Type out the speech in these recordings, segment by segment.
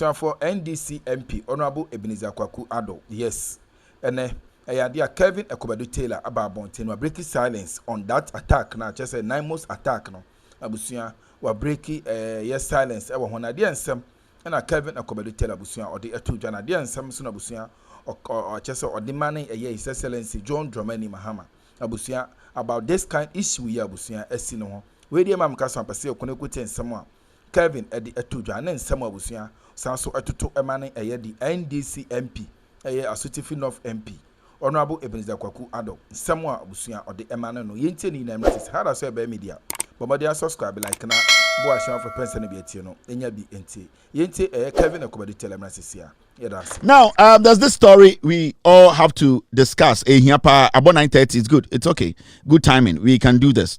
abusua for NdcMp Honorable Ebenezer Kwaku Ado. Yes. And dear Kevin Taylor about Bontin were breaking silence on that attack. Now just a NAIMOS attack no. Abusia were breaking yes silence. When I didn't some and Kevin Taylor abusia or the two Jana didn't some soon abusia or just or demanding His Excellency John Dramani Mahama abusia about this kind issue we abusia esino. We dear Mam Cassan Paseo Konekuti and someone Kevin at the two Jana and some abusia so atutu emane the NdcMp Asutifi Mp Honorable Ebenezer Kwaku Ado Samuel Abusia or the Emmanuel no yente ni na message how say be media but they subscribe like na boy share for person be tie no enya bi ente yente Kevin Taylor message here. Now there's this story we all have to discuss here about 9:30. It's good, it's okay, good timing, we can do this.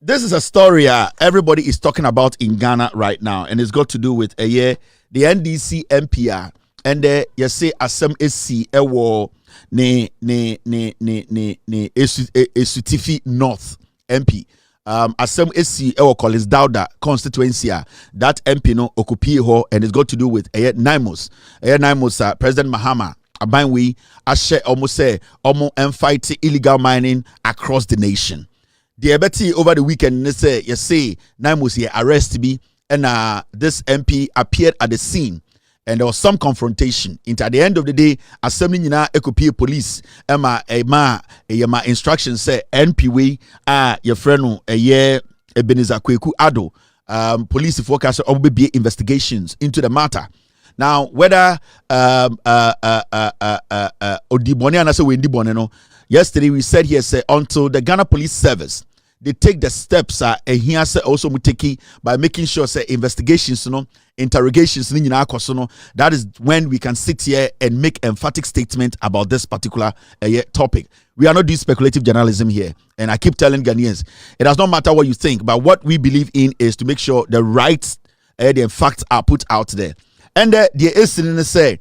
This is a story everybody is talking about in Ghana right now, and it's got to do with the NdcMp and you say asem esi ewo ne Asutifi North MP. Asem esi ewo Collins Dauda constituency that MP no occupy ho, and it's got to do with NAIMOS. NAIMOS President Mahama Abanwi ashe almost say almost fight illegal mining across the nation. The ebeti over the weekend, they say, you say, NAIMOS here arrest me, and this MP appeared at the scene, and there was some confrontation. At the end of the day, assembly na ekopi police, ema instructions say NP we your friend Ebenezer Kwaku Ado, police forecast will be investigations into the matter. Now, whether Odibone and I say Wendibone no. Yesterday we said here say until the Ghana Police Service they take the steps here say also muteki by making sure say investigations interrogations that is when we can sit here and make emphatic statement about this particular topic. We are not doing speculative journalism here, and I keep telling Ghanaians it does not matter what you think, but what we believe in is to make sure the right the facts are put out there. And the incident say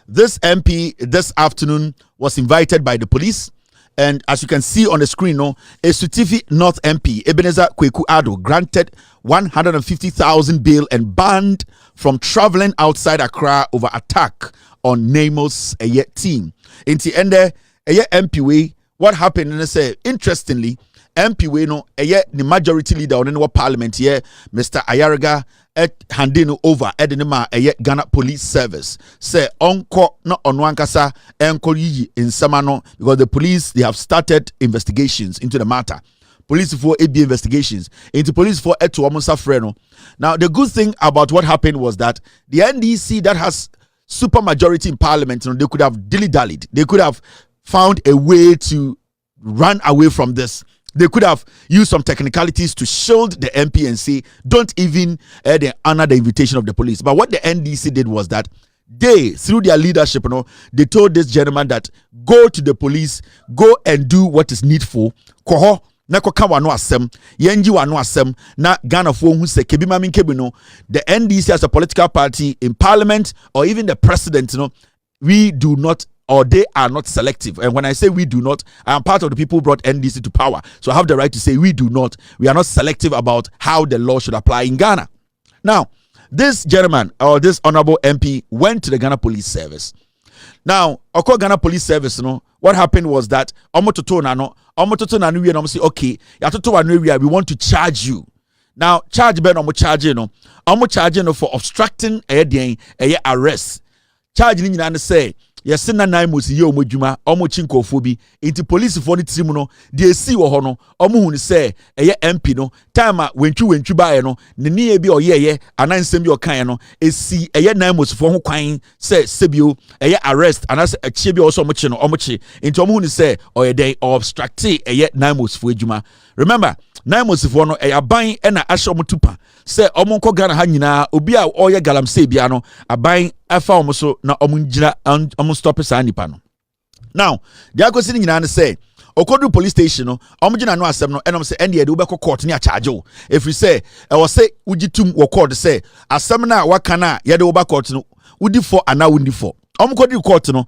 this MP this afternoon was invited by the police. And as you can see on the screen, Asutifi North MP Ebenezer Kwaku Ado granted 150,000 bail and banned from traveling outside Accra over attack on NAIMOS team. In the end, MP way, what happened? And say interestingly, MP way the majority leader on the Parliament here, Mr. Ayaraga, handing over Ghana Police Service. Say onko no onwankasa enko yi in Samano because the police they have started investigations into the matter. Police for AB investigations into police for eto omusa freno. Now the good thing about what happened was that the NDC that has super majority in Parliament, they could have dilly-dallied. They could have found a way to run away from this. They could have used some technicalities to shield the MP and say, don't even honor the invitation of the police. But what the NDC did was that they, through their leadership, they told this gentleman that go to the police, go and do what is needful. Koho na koka wano asem, yenji wano asem, na Ghana fo hu se kebi mamin kebi no. The NDC as a political party in Parliament or even the president, we do not, or they are not selective. And when I say we do not, I am part of the people who brought NDC to power. So I have the right to say we do not. We are not selective about how the law should apply in Ghana. Now, this gentleman or this honorable MP went to the Ghana Police Service. Now, Ghana Police Service, what happened was that we say, okay, we want to charge you. Now, charge Ben charging for obstructing a arrest. Charge ni say yes na NAIMOS ye omodwuma omochinkofo bi inti police for ni tirim no de esi wo ho no omo hu say MP no time a wentwi bae no ne ne bi oyeye anansem bi okan no esi NAIMOS for ho kwan say sebio arrest anase achie bi also omochi no omochi inti omo hu say oyeden obstruct NAIMOS for adwuma. Remember NAIMOS for no aban e na ahye omotupa say omonko Ghana ha nyina obi a oye galamsey bia no aban afa omoso na omunjira stop sa nipa no. Now the akosi ni nyina say okodu police station no omugina no asem no enom say ende de ubeko court ni a charge o if we say e was say ugitum wo court say asem na waka na ye de uba court no udi for ana undi for omkodi court no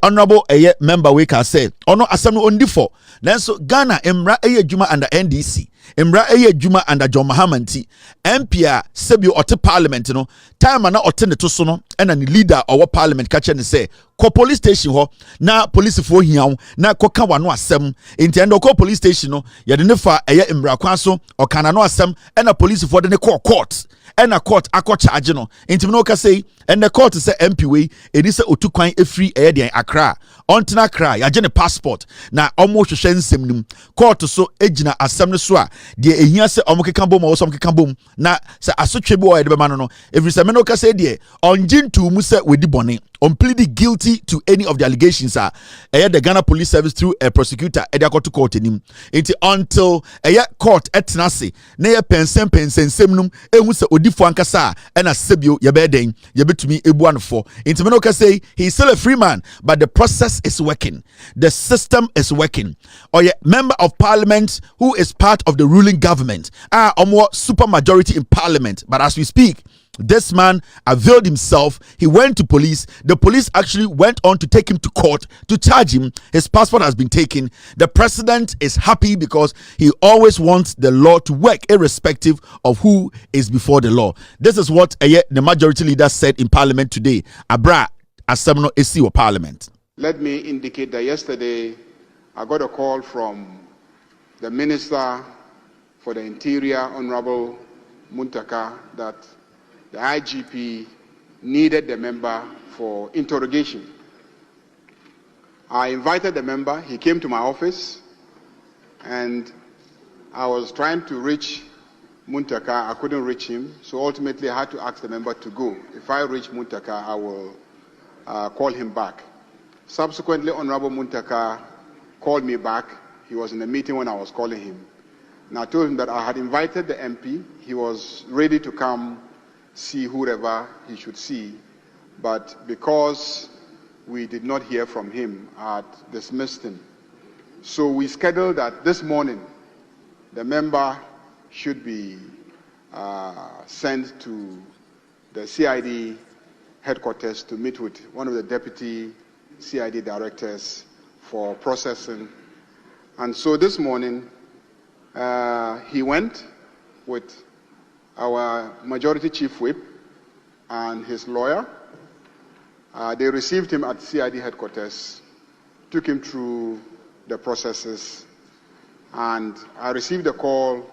honorable member we ka say ono asem no ondi for nanso Ghana emra adwuma under NDC emra adwuma under John Mahama nti MP a sebio ote parliament no time na ote ne to so no na ne leader owo parliament ka che ne say ko police station ho na police fo hiawo na ko ka wano asem nti endo ko police station no ye de ne fa emra kwan so okana no asem na police fo de ne court na court akọ charge no nti no ka say and the court say MP we edi say otukwan efri de Accra ontena Accra ya je ne passport na omo hwehwe nsem nim court so ejina asem no so a de ehia say omo keka bom wo som keka bom na say asotwe bi wo de be ma no every say me no ka say de onjintu mu say we di bone on pleaded guilty to any of the allegations the Ghana Police Service through a prosecutor e de to court nim nti until court etena se na ye pensem num ehu say odifo ankasa na sebio ye be den ye betumi ebu anfo nti me no ka say he's still a free man but the process is working, the system is working. Or member of parliament who is part of the ruling government super majority in parliament, but as we speak this man availed himself. He went to police. The police actually went on to take him to court to charge him. His passport has been taken. The president is happy because he always wants the law to work irrespective of who is before the law. This is what the majority leader said in parliament today. Abra Asemno Esi parliament. Let me indicate that yesterday I got a call from the Minister for the Interior, Honorable Muntaka, that the IGP needed the member for interrogation. I invited the member. He came to my office, and I was trying to reach Muntaka. I couldn't reach him, so ultimately I had to ask the member to go. If I reach Muntaka, I will call him back. Subsequently, Honorable Muntaka called me back. He was in a meeting when I was calling him. And I told him that I had invited the MP. He was ready to come see whoever he should see, but because we did not hear from him, I had dismissed him. So we scheduled that this morning the member should be sent to the CID headquarters to meet with one of the deputy CID directors for processing. And so this morning he went with our majority chief whip and his lawyer. They received him at CID headquarters, took him through the processes, and I received a call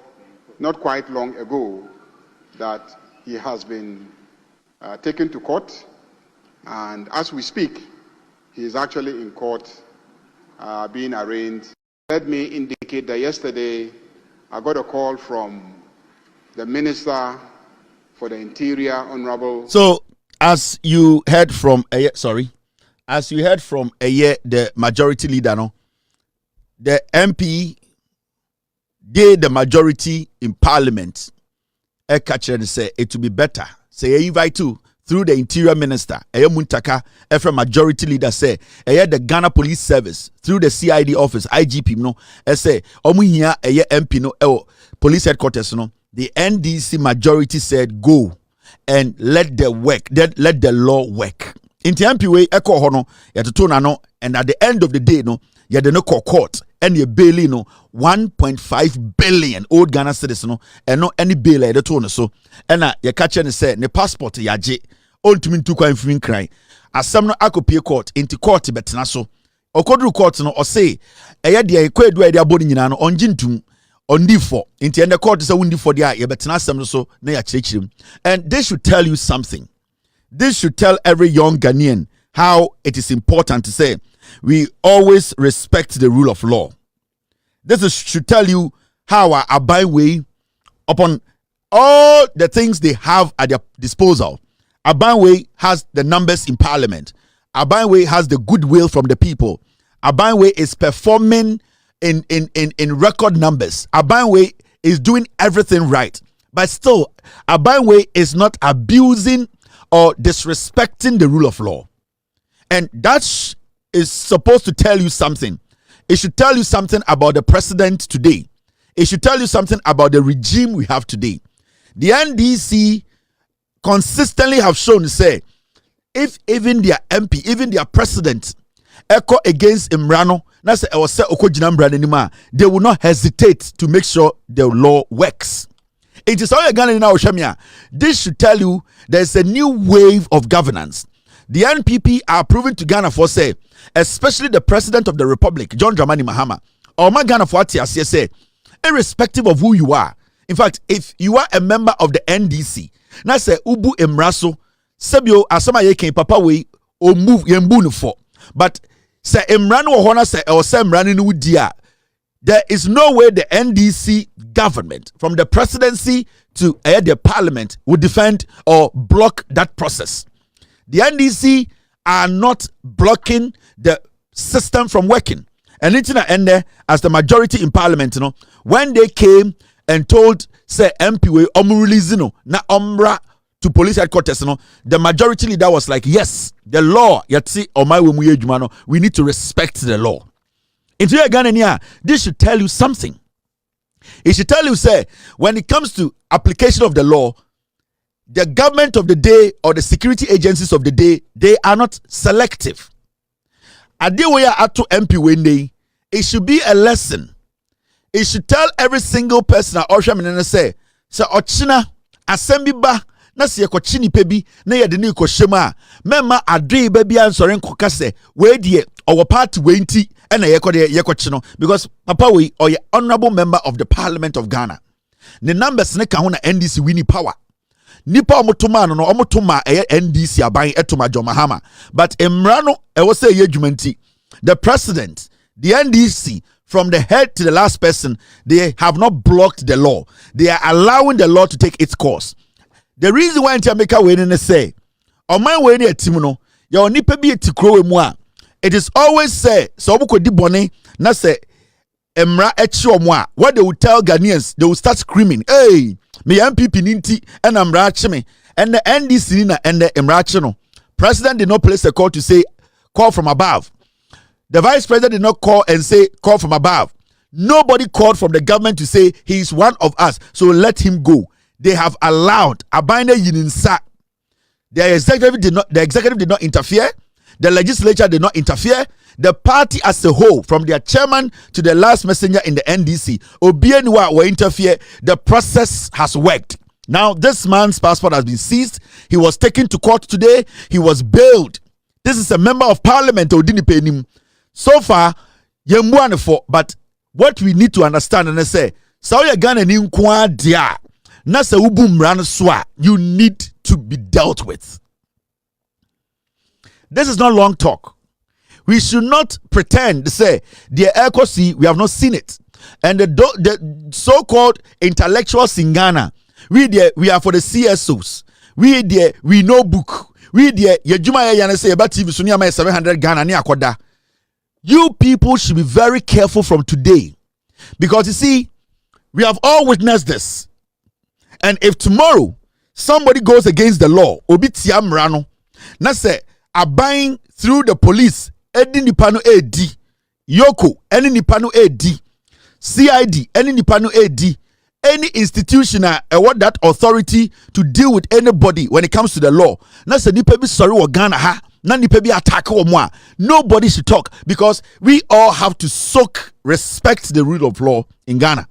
not quite long ago that he has been taken to court, and as we speak, he is actually in court being arraigned. Let me indicate that yesterday I got a call from the Minister for the Interior, Honorable. So, as you heard from the majority leader, no, the MP did the majority in Parliament. Catcher and say it will be better. Say invite to through the Interior Minister. Muntaka, every majority leader say the Ghana Police Service through the CID office, IGP no. Say omu here MP no police headquarters no. The NDC majority said go and let the law work. In the MP way, echo hono, and at the end of the day, no, you had no court and you bail 1.5 billion old Ghana citizens, and no any bail at the tone so. And you catch and say, ne passport yaje, old to me to quite fin cry. As some no akopie court into court betnaso. Okodru court no or say, dia equate where they are boarding in an onjintum. On D4, into the court is a windy for the eye, but so and this should tell you something. This should tell every young Ghanaian how it is important to say we always respect the rule of law. Should tell you how our Abai upon all the things they have at their disposal. Abai has the numbers in parliament. Abai has the goodwill from the people. Abai is performing in record numbers. Abai is doing everything right, but still Abai is not abusing or disrespecting the rule of law, and that is supposed to tell you something. It should tell you something about the president today. It should tell you something about the regime we have today. The NDC consistently have shown say if even their MP, even their president, echo against Imrano, that's I was say anymore, they will not hesitate to make sure the law works. It is all again now, Shamia. This should tell you there's a new wave of governance. The NPP are proving to Ghana for say, especially the president of the republic, John Dramani Mahama, or my Ghana for say, irrespective of who you are. In fact, if you are a member of the NDC, na say ubu emraso, sebio asama yeke papa we o move yembu for. But say emrano ohona say or say emrano no dia. There is no way the NDC government, from the presidency to the parliament, would defend or block that process. The NDC are not blocking the system from working. And it's not end there as the majority in parliament, you know, when they came and told say MP we release na omra to police headquarters, you know, the majority leader was like, yes, the law yatsi omai we need to respect the law. Into your Ghana, this should tell you something. It should tell you, say, when it comes to application of the law, the government of the day or the security agencies of the day, they are not selective. Adewoya Atu MP Wende, it should be a lesson. It should tell every single person that Osha say, so Ochina, Asembi ba, na siye kwa chini pebi, na ya deni kwa shema, mema adri baby answering kokase, we die, our party wenti, and a chino, because Papa we or honorable member of the Parliament of Ghana. The numbers ne kahuna NDC winning power. Nipa omotuma no omotuma NDC aban etuma John Mahama. But Emrano I will say yejumenti. The president, the NDC, from the head to the last person, they have not blocked the law. They are allowing the law to take its course. The reason why Jamaica winning say, on my way near Timono, your nipa be tikro moi. It is always say, so we could dibone, na say, Emra echo moi. What they will tell Ghanaians, they will start screaming, hey, me MPP ninti, and Emra chime, and the NDC nina, and the Emra chino. President did not place a call to say, call from above. The vice president did not call and say, call from above. Nobody called from the government to say, he is one of us, so let him go. They have allowed Abine Yininsa. The executive did not interfere. The legislature did not interfere. The party as a whole, from their chairman to the last messenger in the NDC, Obienwa will interfere. The process has worked. Now, this man's passport has been seized. He was taken to court today. He was bailed. This is a member of parliament. So far, but what we need to understand and say, you need to be dealt with. This is not long talk. We should not pretend to say the echoes we have not seen it. And the so-called intellectuals in Ghana, we are for the CSOs. We know book. We yejuma yana say about TV sunya ma 700 Ghana ni akoda. You people should be very careful from today, because you see, we have all witnessed this. And if tomorrow somebody goes against the law, obi tiam rano, na say abang through the police, edi nipano AD, Yoko, any nipano AD, CID, any nipano AD, any institution award that authority to deal with anybody when it comes to the law. Na say nipa bi sorry wa Ghana ha, na nipa bi attack o mo. Nobody should talk, because we all have to respect the rule of law in Ghana.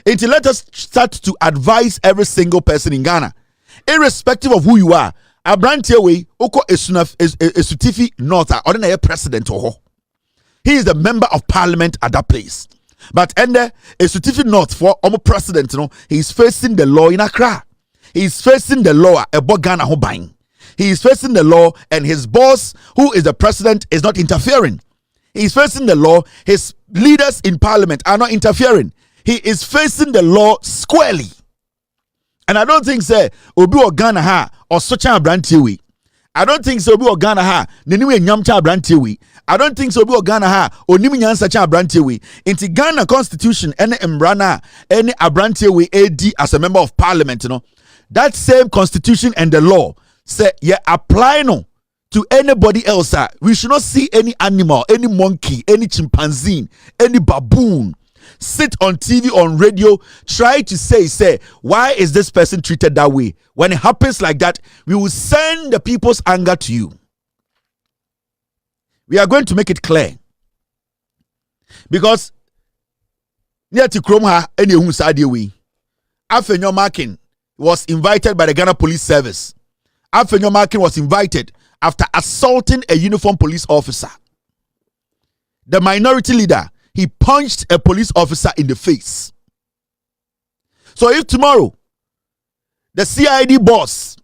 Until let us start to advise every single person in Ghana, irrespective of who you are. Abrantie we oko Asutifi North or the president oho. He is the member of parliament at that place. But Asutifi North for president, he is facing the law in Accra. He is facing the law at Ghana Hobang. He is facing the law, and his boss, who is the president, is not interfering. He is facing the law. His leaders in parliament are not interfering. He is facing the law squarely. And I don't think say obi o Ghana ha or such a brantie. I don't think so obi o Ghana ha neniwe nyamcha brantie. I don't think so obi o Ghana ha onimi nyansa cha brantie. Inti Ghana constitution any embrana any abrantie AD as a member of parliament, that same constitution and the law say apply to anybody else. We should not see any animal, any monkey, any chimpanzee, any baboon sit on TV, on radio, try to say, why is this person treated that way? When it happens like that, we will send the people's anger to you. We are going to make it clear. Because near to Akroma, any who side way. Afenyo Markin was invited by the Ghana Police Service. Afenyo Markin was invited after assaulting a uniformed police officer. The minority leader, he punched a police officer in the face. So if tomorrow the CID boss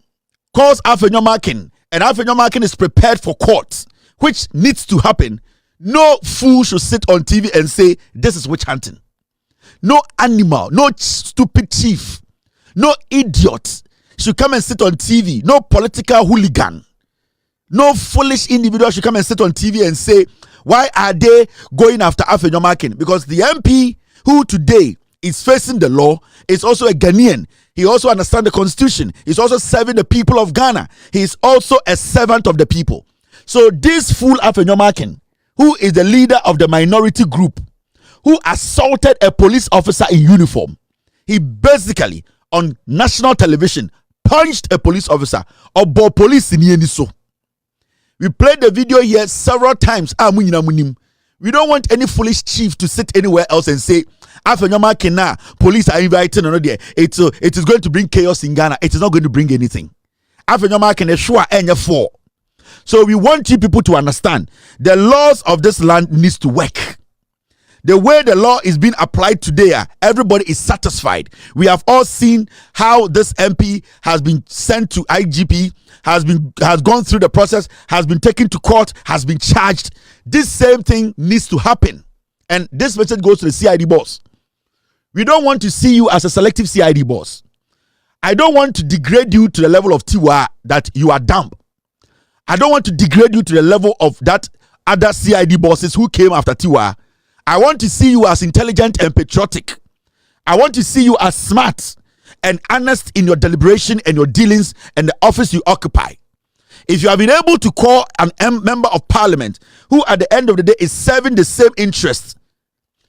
calls Afenyo Markin and Afenyo Markin is prepared for court, which needs to happen, no fool should sit on TV and say this is witch hunting. No animal, no stupid chief, no idiot should come and sit on TV. No political hooligan, no foolish individual should come and sit on TV and say, why are they going after Afenyo Markin? Because the MP who today is facing the law is also a Ghanaian. He also understands the constitution. He's also serving the people of Ghana. He is also a servant of the people. So this fool Afenyo Markin, who is the leader of the minority group, who assaulted a police officer in uniform, he basically on national television punched a police officer or police in Yeniso. We played the video here several times. We don't want any foolish chief to sit anywhere else and say, Afenyo Markin, police are inviting another day. It is going to bring chaos in Ghana. It is not going to bring anything. Afenyo Markin is sure any for. So we want you people to understand the laws of this land needs to work. The way the law is being applied today, everybody is satisfied. We have all seen how this MP has been sent to IGP, has gone through the process, has been taken to court, has been charged. This same thing needs to happen. And this message goes to the CID boss. We don't want to see you as a selective CID boss. I don't want to degrade you to the level of Tiwa that you are dumb. I don't want to degrade you to the level of that other CID bosses who came after Tiwa. I want to see you as intelligent and patriotic. I want to see you as smart and honest in your deliberation and your dealings and the office you occupy. If you have been able to call an member of parliament who at the end of the day is serving the same interests,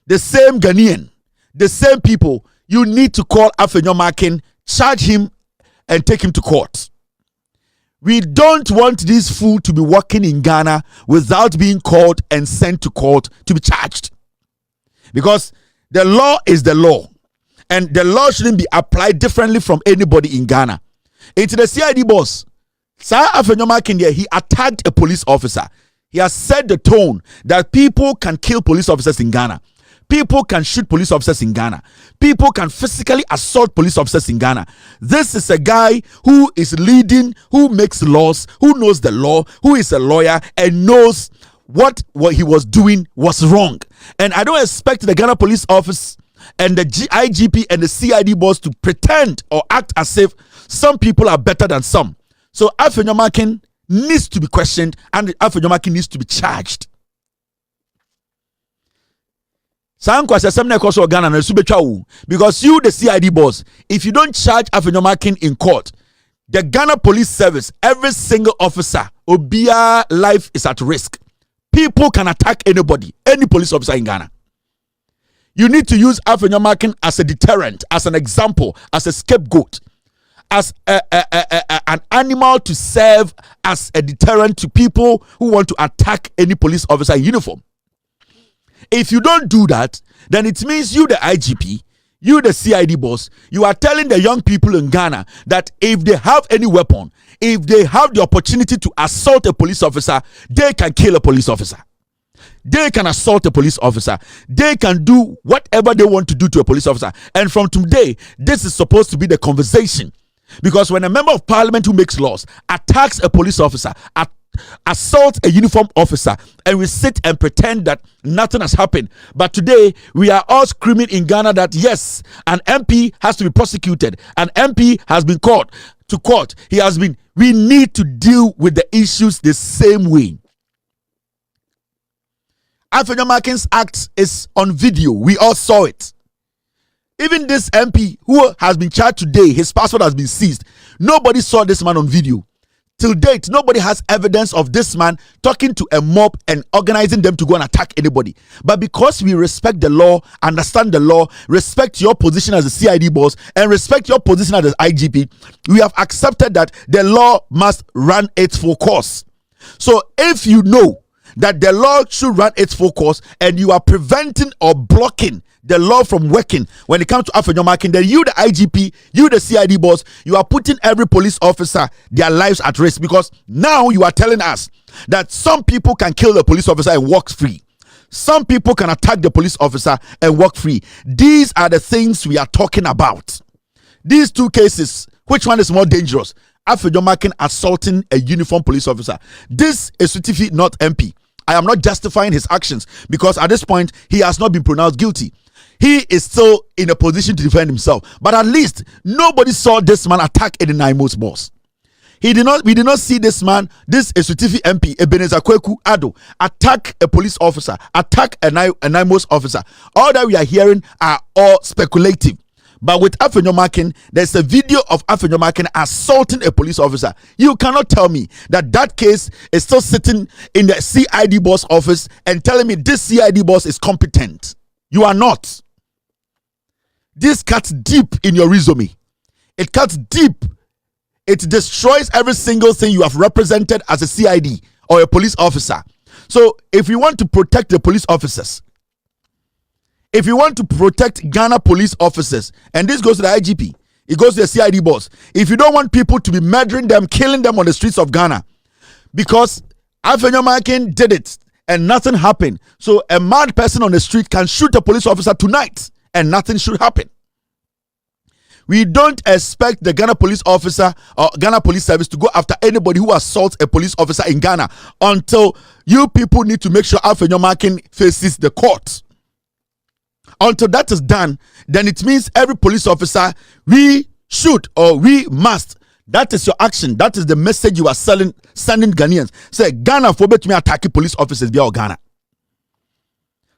the same Ghanaian, the same people, you need to call Afenyo Markin, charge him and take him to court. We don't want this fool to be working in Ghana without being called and sent to court to be charged. Because the law is the law. And the law shouldn't be applied differently from anybody in Ghana. Into the CID boss, Sir Afenyo Markin, he attacked a police officer. He has set the tone that people can kill police officers in Ghana. People can shoot police officers in Ghana. People can physically assault police officers in Ghana. This is a guy who is leading, who makes laws, who knows the law, who is a lawyer and knows what he was doing was wrong. And I don't expect the Ghana Police Office and the IGP and the CID boss to pretend or act as if some people are better than some. So Afenyo Markin needs to be questioned and Afenyo Markin needs to be charged. Because you, the CID boss, if you don't charge Afenyo Markin in court, the Ghana Police Service, every single officer, Obia life is at risk. People can attack anybody, any police officer in Ghana. You need to use Afenyo Markin as a deterrent, as an example, as a scapegoat, as an animal to serve as a deterrent to people who want to attack any police officer in uniform. If you don't do that, then it means you, the IGP, you, the CID boss, you are telling the young people in Ghana that if they have any weapon, if they have the opportunity to assault a police officer, they can kill a police officer. They can assault a police officer. They can do whatever they want to do to a police officer. And from today, this is supposed to be the conversation. Because when a member of parliament who makes laws attacks a police officer, assaults a uniformed officer, and we sit and pretend that nothing has happened. But today, we are all screaming in Ghana that yes, an MP has to be prosecuted. An MP has been called to court. We need to deal with the issues the same way. Afenyo Markin's act is on video. We all saw it. Even this MP who has been charged today, his passport has been seized. Nobody saw this man on video Till date, nobody has evidence of this man talking to a mob and organizing them to go and attack anybody. But because we respect the law, understand the law, respect your position as a CID boss, and respect your position as an IGP, we have accepted that the law must run its full course. So if you know that the law should run its full course and you are preventing or blocking the law from working when it comes to Afenyomakin, then you, the IGP, you, the CID boss, you are putting every police officer, their lives at risk, because now you are telling us that some people can kill the police officer and walk free. Some people can attack the police officer and walk free. These are the things we are talking about. These two cases, which one is more dangerous? Afenyomakin assaulting a uniformed police officer. This is Asutifi MP. I am not justifying his actions because at this point he has not been pronounced guilty. He is still in a position to defend himself. But at least nobody saw this man attack any NAIMOS boss. We did not see this man, this Asutifi MP, Ebenezer Kweku Ado, attack a police officer, attack a NAIMOS officer. All that we are hearing are all speculative. But with Afenyomakin, there's a video of Afenyomakin assaulting a police officer. You cannot tell me that that case is still sitting in the CID boss office and telling me this CID boss is competent. You are not. This cuts deep in your resume. It cuts deep. It destroys every single thing you have represented as a CID or a police officer. So if you want to protect the police officers, if you want to protect Ghana police officers, and this goes to the IGP, it goes to the CID boss. If you don't want people to be murdering them, killing them on the streets of Ghana, because Afenyomakin did it and nothing happened. So a mad person on the street can shoot a police officer tonight and nothing should happen. We don't expect the Ghana police officer or Ghana police service to go after anybody who assaults a police officer in Ghana until you people need to make sure Afenyomakin faces the court. Until that is done, then it means every police officer, we should or we must. That is your action. That is the message you are sending Ghanaians. Say, Ghana for me attacking police officers via Ghana.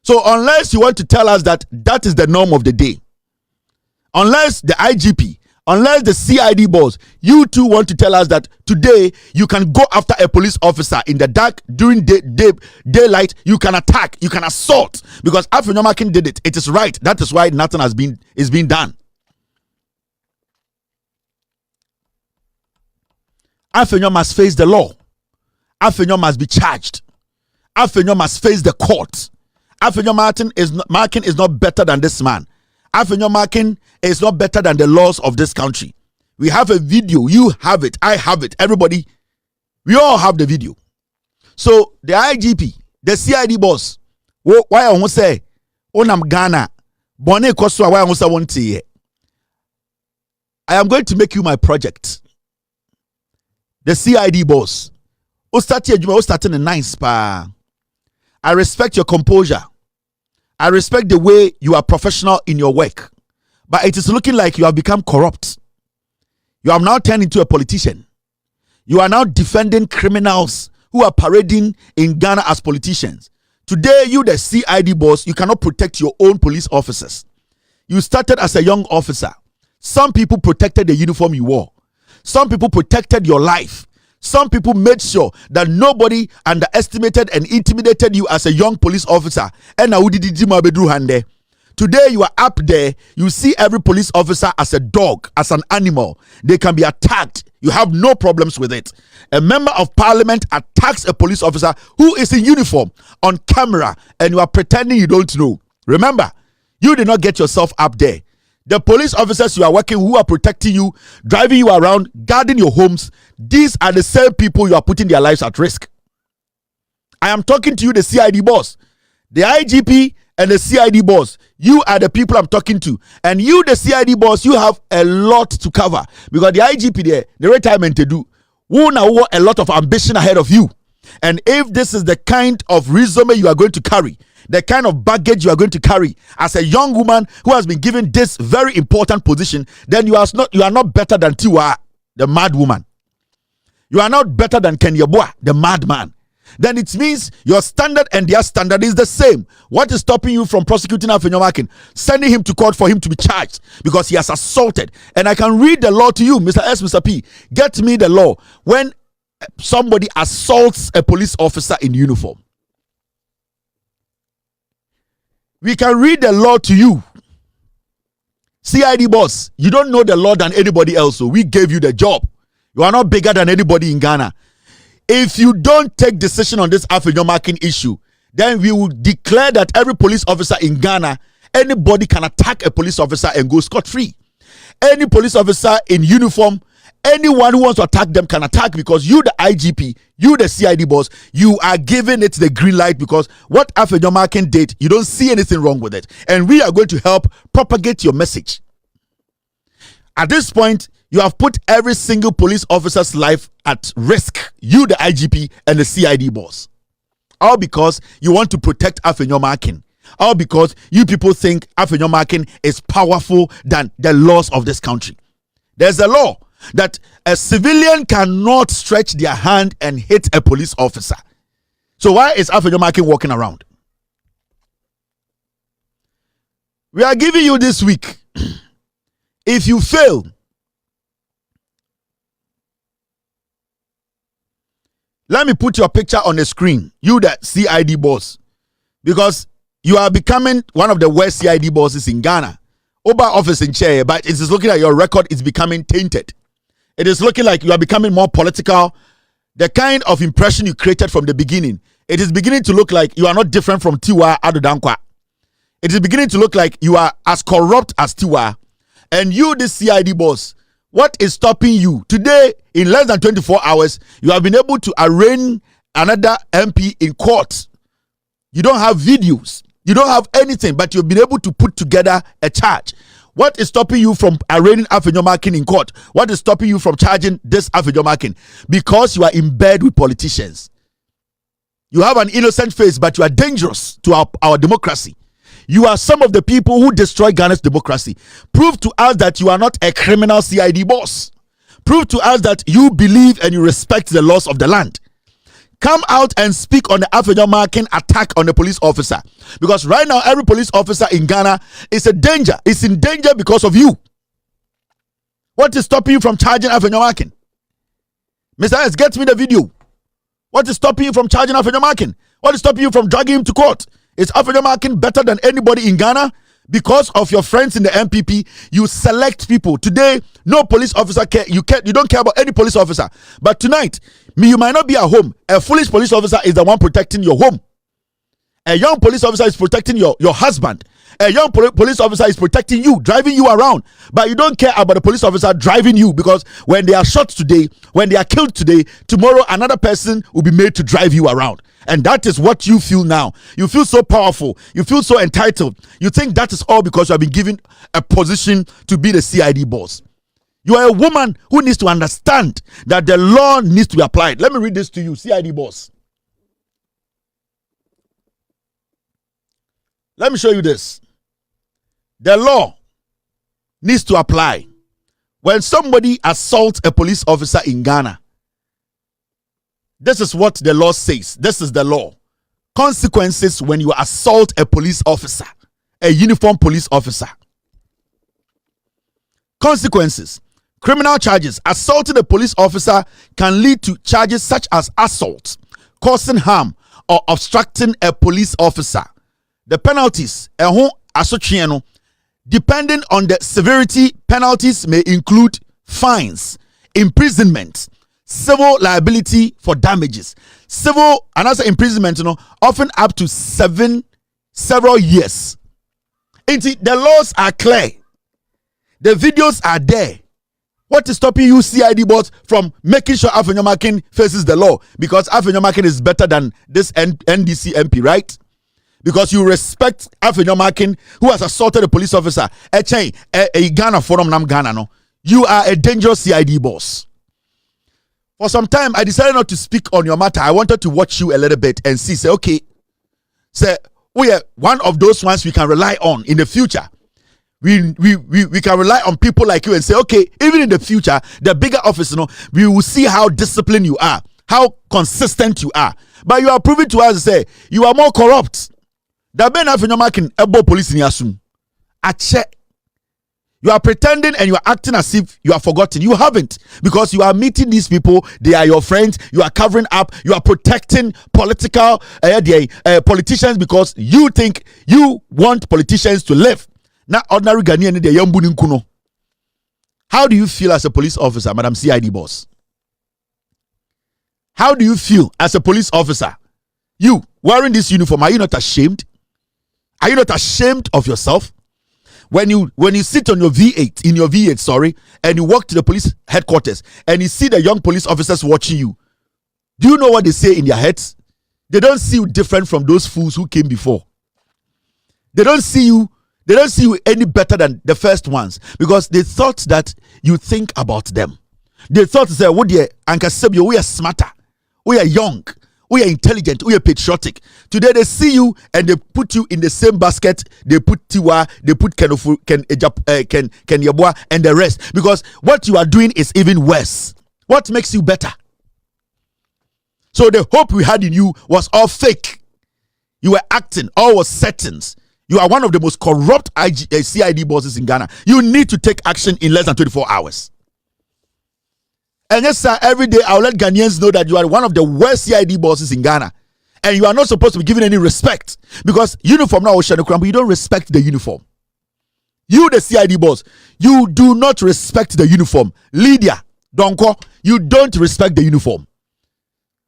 So unless you want to tell us that that is the norm of the day, unless the IGP, unless the CID boss, you two want to tell us that today you can go after a police officer in the dark, during daylight, you can attack, you can assault, because Afenyomakin did it. It is right. That is why nothing is being done. Afenyo must face the law. Afenyo must be charged. Afenyo must face the court. Afenyomakin is not better than this man. Afenyomakin is not better than the laws of this country. We have a video. You have it. I have it. Everybody, we all have the video. So the IGP, the CID boss, why I won't say, "Onam Ghana, Bone Koswa." Why I won't say one thing. I am going to make you my project. The CID boss. Starting a nice pa. I respect your composure. I respect the way you are professional in your work. But it is looking like you have become corrupt. You have now turned into a politician. You are now defending criminals who are parading in Ghana as politicians. Today, you, the CID boss, you cannot protect your own police officers. You started as a young officer. Some people protected the uniform you wore. Some people protected your life. Some people made sure that nobody underestimated and intimidated you as a young police officer. Today you are up there, you see every police officer as a dog, as an animal. They can be attacked. You have no problems with it. A member of parliament attacks a police officer who is in uniform on camera, and you are pretending you don't know. Remember, you did not get yourself up there. The police officers you are working, who are protecting you, driving you around, guarding your homes, these are the same people you are putting their lives at risk. I am talking to you, the CID boss. The IGP and the CID boss, you are the people I'm talking to. And you, the CID boss, you have a lot to cover. Because the IGP there, the retirement they do, who now a lot of ambition ahead of you. And if this is the kind of resume you are going to carry, the kind of baggage you are going to carry as a young woman who has been given this very important position, then you are not better than Tiwa, the mad woman. You are not better than Kenyabwa, the madman. Then it means your standard and their standard is the same. What is stopping you from prosecuting Afenyomakin, sending him to court for him to be charged because he has assaulted? And I can read the law to you, Mr. S, Mr. P. Get me the law. When somebody assaults a police officer in uniform. We can read the law to you. CID boss, you don't know the law than anybody else, so we gave you the job. You are not bigger than anybody in Ghana. If you don't take decision on this Afenyomakin issue, then we will declare that every police officer in Ghana, anybody can attack a police officer and go scot-free. Any police officer in uniform, anyone who wants to attack them can attack, because you, the IGP, you, the CID boss, you are giving it the green light, because what Afenyomakin did, you don't see anything wrong with it. And we are going to help propagate your message. At this point, you have put every single police officer's life at risk. You, the IGP, and the CID boss. All because you want to protect Afenyomakin. All because you people think Afenyomakin is powerful than the laws of this country. There's a law that a civilian cannot stretch their hand and hit a police officer. So why is Afenyomakin walking around? We are giving you this week. If you fail, let me put your picture on the screen, you the CID boss, because you are becoming one of the worst CID bosses in Ghana. Oba office in chair, but it is looking like your record is becoming tainted. It is looking like you are becoming more political. The kind of impression you created from the beginning, it is beginning to look like you are not different from Tiwa Adodankwa. It is beginning to look like you are as corrupt as Tiwa. And you, this CID boss, what is stopping you? Today, in less than 24 hours, you have been able to arraign another MP in court. You don't have videos. You don't have anything, but you've been able to put together a charge. What is stopping you from arraigning Afenyomakin in court? What is stopping you from charging this Afenyomakin? Because you are in bed with politicians. You have an innocent face, but you are dangerous to our democracy. You are some of the people who destroy Ghana's democracy. Prove to us that you are not a criminal CID boss. Prove to us that you believe and you respect the laws of the land. Come out and speak on the Afenyomakin attack on the police officer. Because right now, every police officer in Ghana is a danger. It's in danger because of you. What is stopping you from charging Afenyomakin? Mr. S, get me the video. What is stopping you from charging Afenyomakin? What is stopping you from dragging him to court? Is Afenyomakin better than anybody in Ghana? Because of your friends in the MPP, you select people. Today, no police officer care. You don't care about any police officer. But tonight, you might not be at home. A foolish police officer is the one protecting your home. A young police officer is protecting your husband. A young police officer is protecting you, driving you around. But you don't care about the police officer driving you, because when they are shot today, when they are killed today, tomorrow another person will be made to drive you around. And that is what you feel now. You feel so powerful. You feel so entitled. You think that is all because you have been given a position to be the CID boss. You are a woman who needs to understand that the law needs to be applied. Let me read this to you, CID boss. Let me show you this. The law needs to apply. When somebody assaults a police officer in Ghana, this is what the law says. This is the law. Consequences when you assault a police officer, a uniformed police officer. Consequences. Criminal charges. Assaulting a police officer can lead to charges such as assault, causing harm, or obstructing a police officer. The penalties, depending on the severity, penalties may include fines, imprisonment, civil liability for damages. Civil and also imprisonment, often up to several years. The laws are clear. The videos are there. What is stopping you, CID boss, from making sure Afenyomakin faces the law? Because Afenyomakin is better than this NdcMp, right? Because you respect Afenyomakin, who has assaulted a police officer. A Ghana forum nam Ghana, no. You are a dangerous CID boss. For some time, I decided not to speak on your matter. I wanted to watch you a little bit and see, say, okay, we are one of those ones we can rely on in the future. We can rely on people like you and say, okay, even in the future, the bigger office, we will see how disciplined you are, how consistent you are. But you are proving to us, say, you are more corrupt. The Ben Afenyomakin ebo police ni asum. Ache. You are pretending and you are acting as if you are forgotten. You haven't, because you are meeting these people. They are your friends. You are covering up. You are protecting politicians because you think you want politicians to live. Now, ordinary Ghanaian, they young kuno. How do you feel as a police officer, Madam CID boss? How do you feel as a police officer? You wearing this uniform, are you not ashamed? Are you not ashamed of yourself? When you sit on your V8, and you walk to the police headquarters and you see the young police officers watching you, do you know what they say in their heads? They don't see you different from those fools who came before. They don't see you any better than the first ones, because they thought that you think about them. They thought, say, "What dear Uncle Sebio, we are smarter, we are young, we are intelligent, we are patriotic." Today they see you and they put you in the same basket. They put Tiwa, they put Ken Yabua and the rest, because what you are doing is even worse. What makes you better? So the hope we had in you was all fake. You were acting, all was settings. You are one of the most corrupt CID bosses in Ghana. You need to take action in less than 24 hours. And yes, sir, every day I'll let Ghanaians know that you are one of the worst CID bosses in Ghana. And you are not supposed to be given any respect, because uniform now, but you don't respect the uniform. You, the CID boss, you do not respect the uniform. Lydia, Donko, you don't respect the uniform.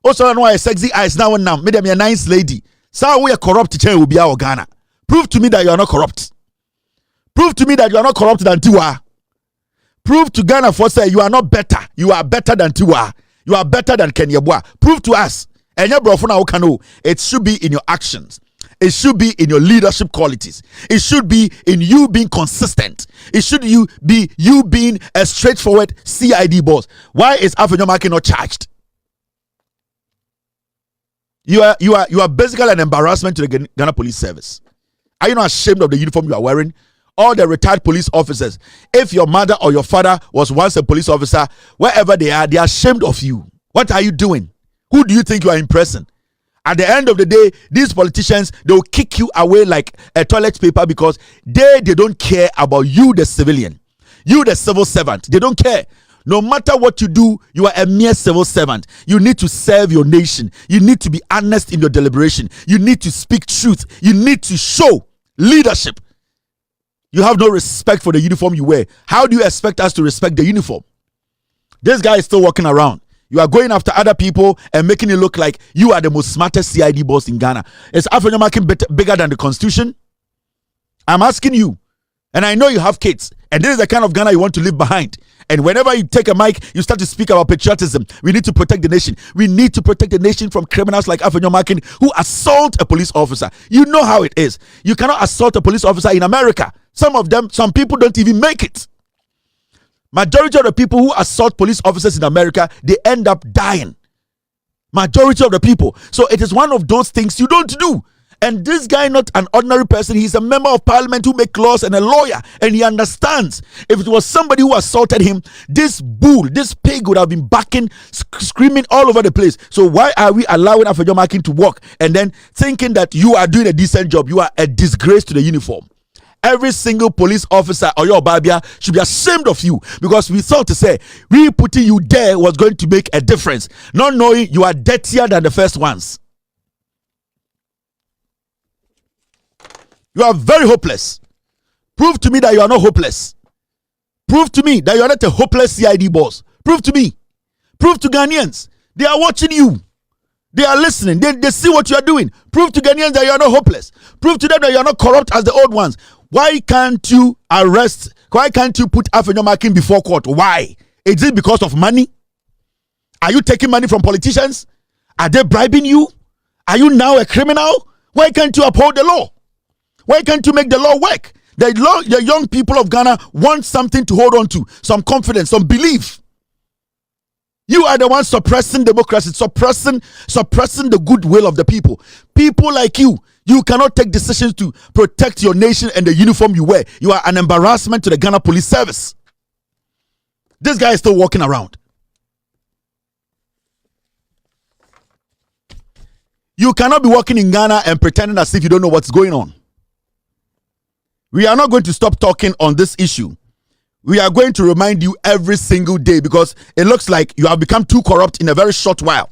Also, I know a sexy eyes now and now. Made them a nice lady. So we are corrupt chair will be our Ghana. Prove to me that you are not corrupt. Prove to me that you are not corrupt than Tiwa. Prove to Ghana for say you are not better. You are better than Tiwa. You are better than Kenyabua. Prove to us. And your brother now, it should be in your actions. It should be in your leadership qualities. It should be in you being consistent. It should be you being a straightforward CID boss. Why is Afenyomarkin not charged? You are basically an embarrassment to the Ghana Police Service. Are you not ashamed of the uniform you are wearing? All the retired police officers, if your mother or your father was once a police officer, wherever they are ashamed of you. What are you doing? Who do you think you are impressing? At the end of the day, these politicians, they will kick you away like a toilet paper, because they don't care about you, the civilian. You, the civil servant. They don't care. No matter what you do, you are a mere civil servant. You need to serve your nation. You need to be honest in your deliberation. You need to speak truth. You need to show leadership. You have no respect for the uniform you wear. How do you expect us to respect the uniform? This guy is still walking around. You are going after other people and making it look like you are the most smartest CID boss in Ghana. Is Afenyomarkin bigger than the constitution? I'm asking you. And I know you have kids. And this is the kind of Ghana you want to leave behind. And whenever you take a mic, you start to speak about patriotism. We need to protect the nation. We need to protect the nation from criminals like Afenyomarkin who assault a police officer. You know how it is. You cannot assault a police officer in America. Some people don't even make it. Majority of the people who assault police officers in America, they end up dying. Majority of the people. So it is one of those things you don't do. And this guy, not an ordinary person, he's a member of parliament who makes laws and a lawyer, and he understands. If it was somebody who assaulted him, this bull, this pig would have been barking, screaming all over the place. So why are we allowing Afenyomarkin to walk and then thinking that you are doing a decent job? You are a disgrace to the uniform. Every single police officer or your babia should be ashamed of you, because we thought to say we putting you there was going to make a difference, not knowing you are dirtier than the first ones. You are very hopeless. Prove to me that you are not hopeless. Prove to me that you are not a hopeless CID boss. Prove to me. Prove to Ghanaians. They are watching you. They are listening. They see what you are doing. Prove to Ghanaians that you are not hopeless. Prove to them that you are not corrupt as the old ones. Why can't you arrest? Why can't you put Afenyomarkin before court? Why? Is it because of money? Are you taking money from politicians? Are they bribing you? Are you now a criminal? Why can't you uphold the law? Why can't you make the law work? The young people of Ghana want something to hold on to, some confidence, some belief. You are the ones suppressing democracy, suppressing the goodwill of the people. People like you cannot take decisions to protect your nation and the uniform you wear. You are an embarrassment to the Ghana Police Service. This guy is still walking around. You cannot be walking in Ghana and pretending as if you don't know what's going on. We are not going to stop talking on this issue. We are going to remind you every single day because it looks like you have become too corrupt in a very short while.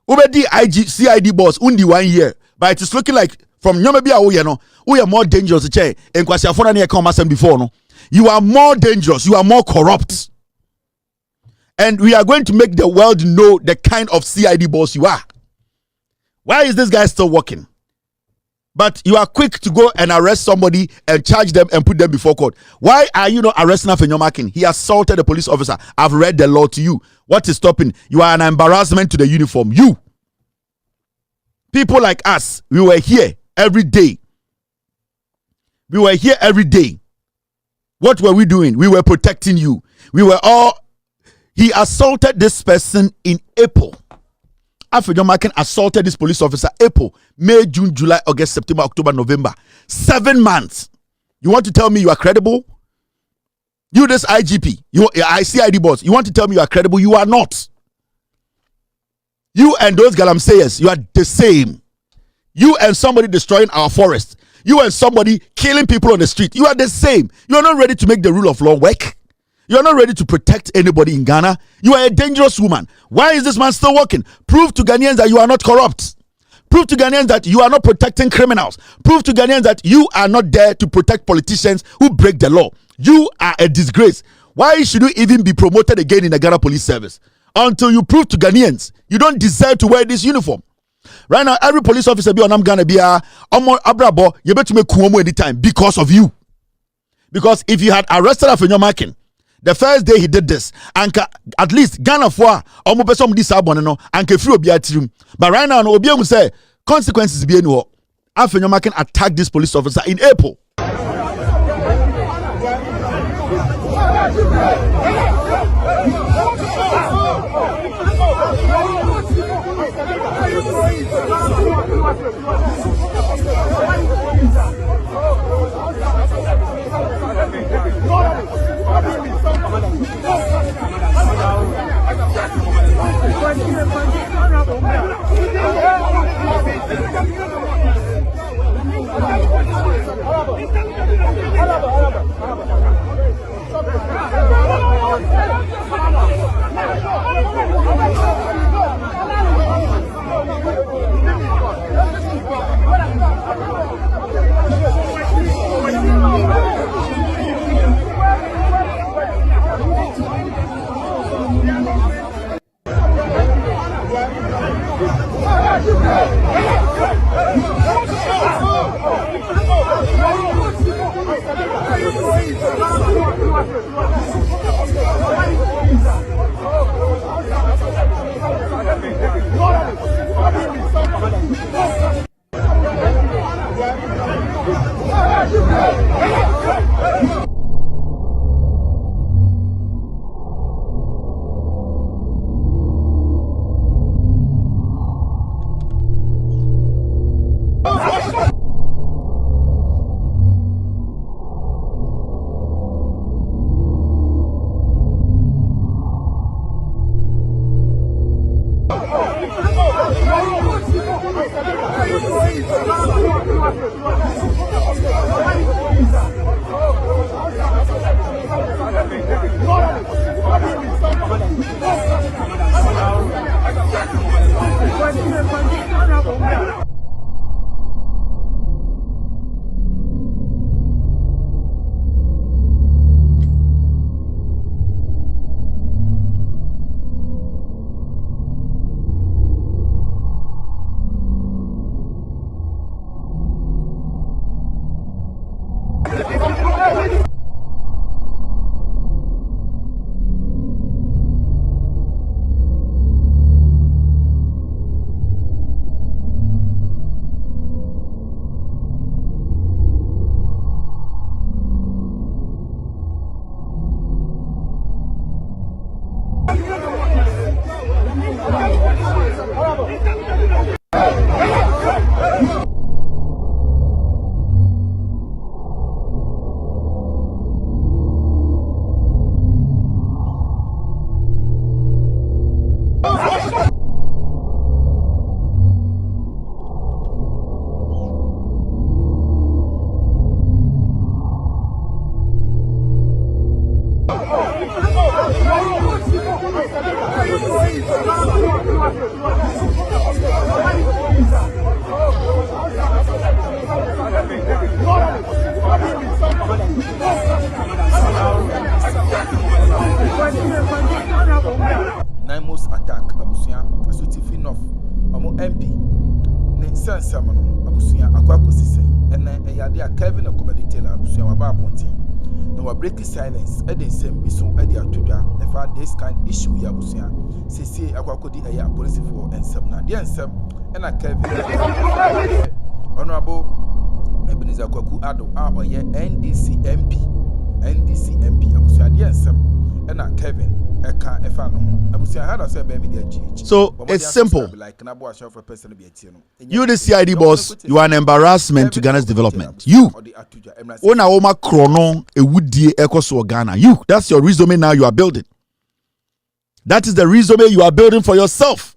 Ubedi CID boss undi 1 year, but it is looking like from Nyomebia we are more dangerous. Before no, you are more dangerous. You are more corrupt, and we are going to make the world know the kind of CID boss you are. Why is this guy still working? But you are quick to go and arrest somebody and charge them and put them before court. Why are you not arresting Afenyomakin? He assaulted a police officer. I've read the law to you. What is stopping? You are an embarrassment to the uniform. You. People like us, we were here every day. We were here every day. What were we doing? We were protecting you. We were all... He assaulted this person in April. Afenyomakin assaulted this police officer April, May, June, July, August, September, October, November. 7 months. You want to tell me you are credible? You, this IGP, you ICID boss, you want to tell me you are credible? You are not. You and those galamsayers, you are the same. You and somebody destroying our forest. You and somebody killing people on the street. You are the same. You are not ready to make the rule of law work. You are not ready to protect anybody in Ghana. You are a dangerous woman. Why is this man still working? Prove to Ghanaians that you are not corrupt. Prove to Ghanaians that you are not protecting criminals. Prove to Ghanaians that you are not there to protect politicians who break the law. You are a disgrace. Why should you even be promoted again in the Ghana Police Service? Until you prove to Ghanaians you don't deserve to wear this uniform. Right now, every police officer be on Ghana be abrabo you better make kuomo anytime because of you. Because if you had arrested Afenyomakin the first day he did this, and at least Ghana for almost person this no and free obi atirim. But right now, obi will say consequences be no. Afenyomakin attacked this police officer in April. sense no abusuya akwako sisen ene eyade a Kevin Taylor abusuya wa ba bonten na wa break silence e dey nsem bi so e dey atodwa e fa this kind issue ya abusuya sisi akwako di eya police for ensem na dey ensem ena Kevin honorable Ebenezer Kwaku Ado a oye NDCMP abusuya dey ensem ena Kevin eka efa no abusuya had say be media GH. So it's simple. Like You the CID boss, you are an embarrassment to Ghana's development. You Ona Oma Krono e wudie ekoso Ghana. You, that's your resume now you are building. That is the resume you are building for yourself.